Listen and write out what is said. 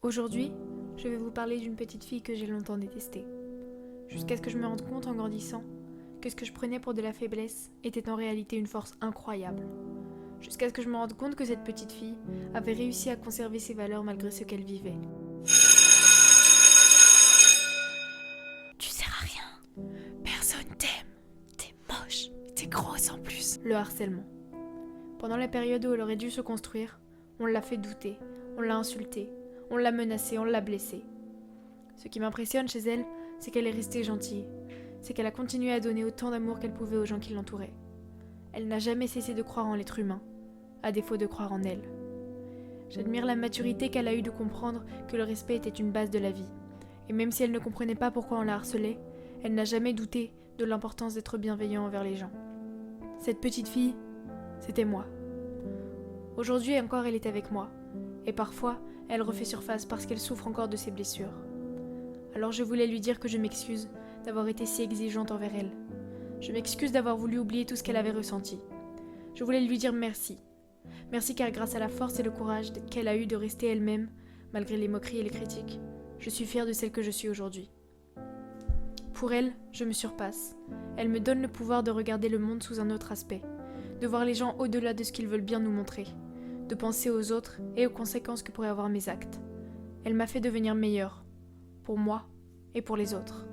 Aujourd'hui, je vais vous parler d'une petite fille que j'ai longtemps détestée. Jusqu'à ce que je me rende compte en grandissant que ce que je prenais pour de la faiblesse était en réalité une force incroyable. Jusqu'à ce que je me rende compte que cette petite fille avait réussi à conserver ses valeurs malgré ce qu'elle vivait. Tu sers à rien. Personne t'aime. T'es moche. T'es grosse en plus. Le harcèlement. Pendant la période où elle aurait dû se construire, on l'a fait douter, on l'a insultée, on l'a menacée, on l'a blessée. Ce qui m'impressionne chez elle, c'est qu'elle est restée gentille. C'est qu'elle a continué à donner autant d'amour qu'elle pouvait aux gens qui l'entouraient. Elle n'a jamais cessé de croire en l'être humain, à défaut de croire en elle. J'admire la maturité qu'elle a eue de comprendre que le respect était une base de la vie. Et même si elle ne comprenait pas pourquoi on la harcelait, elle n'a jamais douté de l'importance d'être bienveillant envers les gens. Cette petite fille, c'était moi. Aujourd'hui encore, elle est avec moi. Et parfois, elle refait surface parce qu'elle souffre encore de ses blessures. Alors je voulais lui dire que je m'excuse d'avoir été si exigeante envers elle. Je m'excuse d'avoir voulu oublier tout ce qu'elle avait ressenti. Je voulais lui dire merci. Merci car grâce à la force et le courage qu'elle a eu de rester elle-même, malgré les moqueries et les critiques, je suis fière de celle que je suis aujourd'hui. Pour elle, je me surpasse. Elle me donne le pouvoir de regarder le monde sous un autre aspect, de voir les gens au-delà de ce qu'ils veulent bien nous montrer, de penser aux autres et aux conséquences que pourraient avoir mes actes. Elle m'a fait devenir meilleure, pour moi et pour les autres.